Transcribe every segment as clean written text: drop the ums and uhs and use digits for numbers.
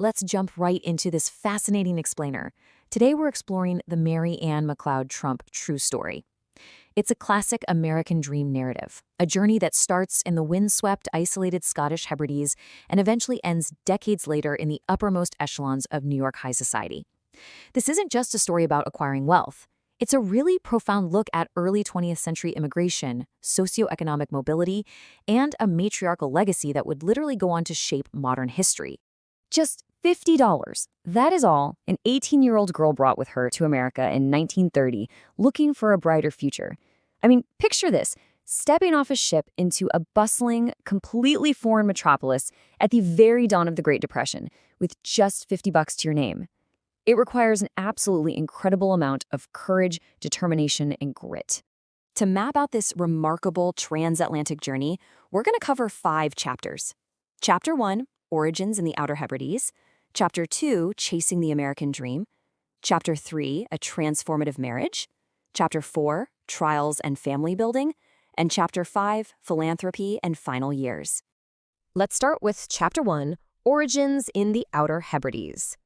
let's jump right into this fascinating explainer. Today we're exploring the Mary Anne MacLeod Trump true story. It's a classic American dream narrative, a journey that starts in the windswept, isolated Scottish Hebrides and eventually ends decades later in the uppermost echelons of New York high society. This isn't just a story about acquiring wealth. It's a really profound look at early 20th century immigration, socioeconomic mobility, and a matriarchal legacy that would literally go on to shape modern history. Just $50. That is all an 18-year-old girl brought with her to America in 1930, looking for a brighter future. I mean, picture this, stepping off a ship into a bustling, completely foreign metropolis at the very dawn of the Great Depression, with just $50 to your name. It requires an absolutely incredible amount of courage, determination, and grit. To map out this remarkable transatlantic journey, we're going to cover 5 chapters. Chapter 1, Origins in the Outer Hebrides. Chapter 2, Chasing the American Dream. Chapter 3, A Transformative Marriage. Chapter 4, Trials and Family Building. And Chapter 5, Philanthropy and Final Years. Let's start with Chapter 1, Origins in the Outer Hebrides.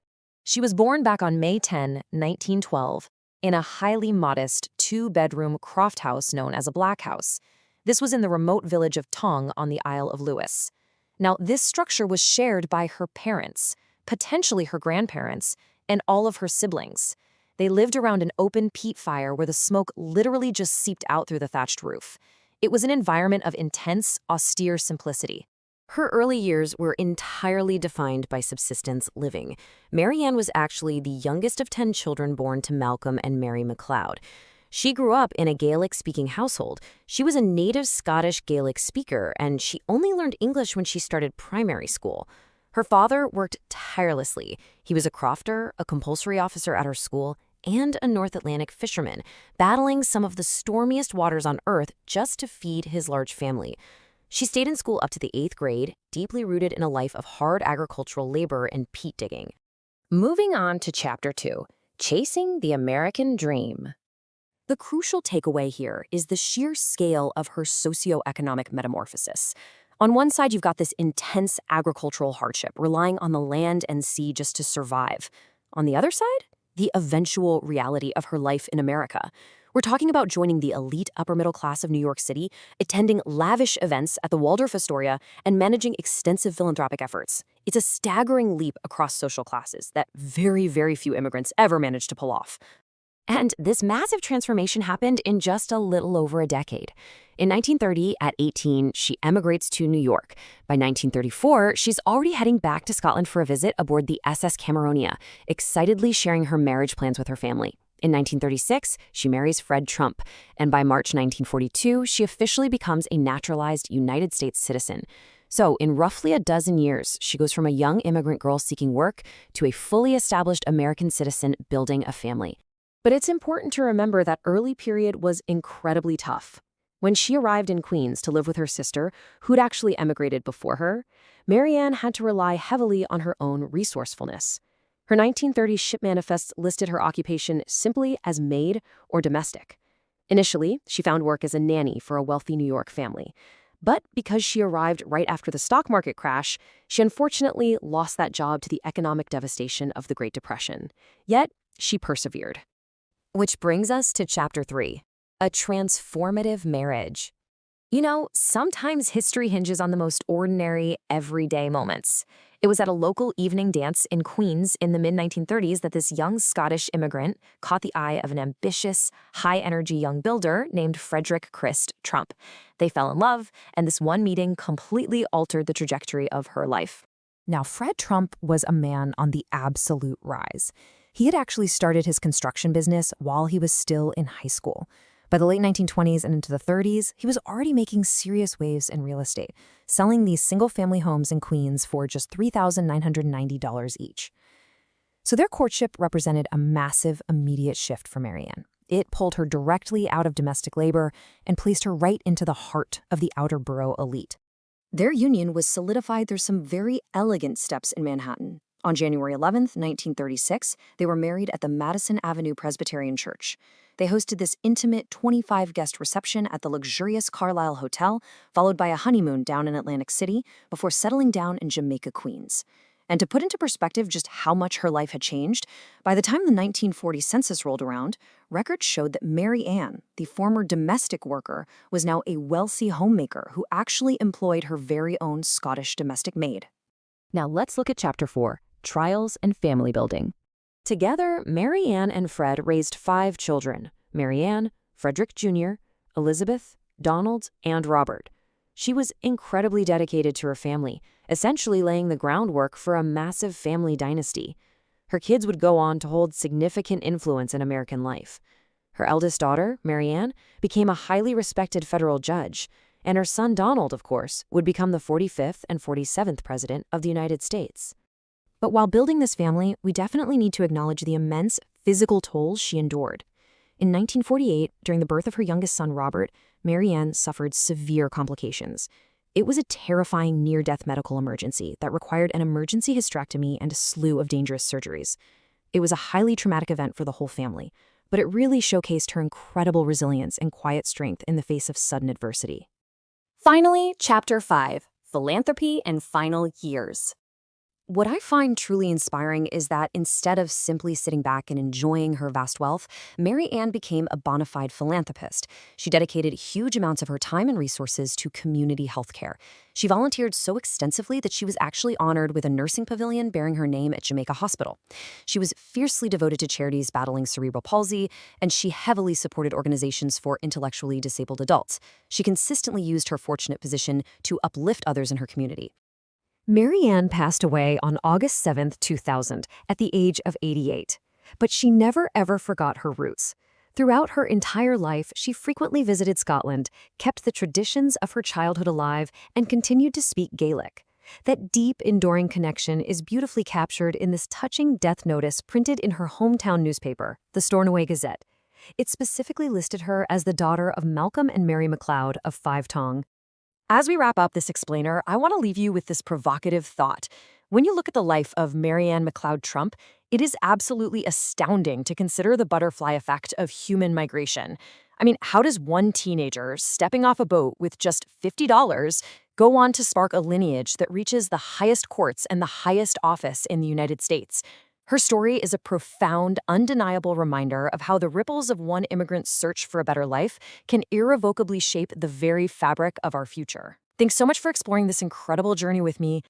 She was born back on May 10, 1912, in a highly modest 2-bedroom croft house known as a black house. This was in the remote village of Tongue on the Isle of Lewis. Now, this structure was shared by her parents, potentially her grandparents, and all of her siblings. They lived around an open peat fire where the smoke literally just seeped out through the thatched roof. It was an environment of intense, austere simplicity. Her early years were entirely defined by subsistence living. Mary Anne was actually the youngest of 10 children born to Malcolm and Mary MacLeod. She grew up in a Gaelic-speaking household. She was a native Scottish Gaelic speaker, and she only learned English when she started primary school. Her father worked tirelessly. He was a crofter, a compulsory officer at her school, and a North Atlantic fisherman, battling some of the stormiest waters on Earth just to feed his large family. She stayed in school up to the 8th grade, deeply rooted in a life of hard agricultural labor and peat digging. Moving on to Chapter 2, Chasing the American Dream. The crucial takeaway here is the sheer scale of her socioeconomic metamorphosis. On one side, you've got this intense agricultural hardship, relying on the land and sea just to survive. On the other side, the eventual reality of her life in America. We're talking about joining the elite upper-middle class of New York City, attending lavish events at the Waldorf Astoria, and managing extensive philanthropic efforts. It's a staggering leap across social classes that very, very few immigrants ever manage to pull off. And this massive transformation happened in just a little over a decade. In 1930, at 18, she emigrates to New York. By 1934, she's already heading back to Scotland for a visit aboard the SS Cameronia, excitedly sharing her marriage plans with her family. In 1936, she marries Fred Trump, and by March 1942, she officially becomes a naturalized United States citizen. So, in roughly a dozen years, she goes from a young immigrant girl seeking work to a fully established American citizen building a family. But it's important to remember that early period was incredibly tough. When she arrived in Queens to live with her sister, who'd actually emigrated before her, Mary Anne had to rely heavily on her own resourcefulness. Her 1930 ship manifests listed her occupation simply as maid or domestic. Initially, she found work as a nanny for a wealthy New York family. But because she arrived right after the stock market crash, she unfortunately lost that job to the economic devastation of the Great Depression. Yet, she persevered. Which brings us to Chapter 3, A Transformative Marriage. You know, sometimes history hinges on the most ordinary, everyday moments. It was at a local evening dance in Queens in the mid-1930s that this young Scottish immigrant caught the eye of an ambitious, high-energy young builder named Frederick Christ Trump. They fell in love, and this one meeting completely altered the trajectory of her life. Now, Fred Trump was a man on the absolute rise. He had actually started his construction business while he was still in high school. By the late 1920s and into the 30s, he was already making serious waves in real estate, selling these single-family homes in Queens for just $3,990 each. So their courtship represented a massive, immediate shift for Mary Anne. It pulled her directly out of domestic labor and placed her right into the heart of the outer borough elite. Their union was solidified through some very elegant steps in Manhattan. On January 11, 1936, they were married at the Madison Avenue Presbyterian Church. They hosted this intimate 25-guest reception at the luxurious Carlisle Hotel, followed by a honeymoon down in Atlantic City, before settling down in Jamaica, Queens. And to put into perspective just how much her life had changed, by the time the 1940 census rolled around, records showed that Mary Ann, the former domestic worker, was now a wealthy homemaker who actually employed her very own Scottish domestic maid. Now let's look at Chapter 4, Trials and Family Building. Together, Mary Ann and Fred raised 5 children: Mary Ann, Frederick Jr., Elizabeth, Donald, and Robert. She was incredibly dedicated to her family, essentially laying the groundwork for a massive family dynasty. Her kids would go on to hold significant influence in American life. Her eldest daughter, Mary Ann, became a highly respected federal judge, and her son Donald, of course, would become the 45th and 47th President of the United States. But while building this family, we definitely need to acknowledge the immense physical toll she endured. In 1948, during the birth of her youngest son, Robert, Mary Ann suffered severe complications. It was a terrifying near-death medical emergency that required an emergency hysterectomy and a slew of dangerous surgeries. It was a highly traumatic event for the whole family, but it really showcased her incredible resilience and quiet strength in the face of sudden adversity. Finally, Chapter 5, Philanthropy and Final Years. What I find truly inspiring is that instead of simply sitting back and enjoying her vast wealth, Mary Ann became a bona fide philanthropist. She dedicated huge amounts of her time and resources to community health care. She volunteered so extensively that she was actually honored with a nursing pavilion bearing her name at Jamaica Hospital. She was fiercely devoted to charities battling cerebral palsy, and she heavily supported organizations for intellectually disabled adults. She consistently used her fortunate position to uplift others in her community. Mary Ann passed away on August 7, 2000, at the age of 88. But she never ever forgot her roots. Throughout her entire life, she frequently visited Scotland, kept the traditions of her childhood alive, and continued to speak Gaelic. That deep, enduring connection is beautifully captured in this touching death notice printed in her hometown newspaper, the Stornoway Gazette. It specifically listed her as the daughter of Malcolm and Mary MacLeod of Five Tong. As we wrap up this explainer, I want to leave you with this provocative thought. When you look at the life of Mary Ann MacLeod Trump, it is absolutely astounding to consider the butterfly effect of human migration. I mean, how does one teenager stepping off a boat with just $50 go on to spark a lineage that reaches the highest courts and the highest office in the United States? Her story is a profound, undeniable reminder of how the ripples of one immigrant's search for a better life can irrevocably shape the very fabric of our future. Thanks so much for exploring this incredible journey with me.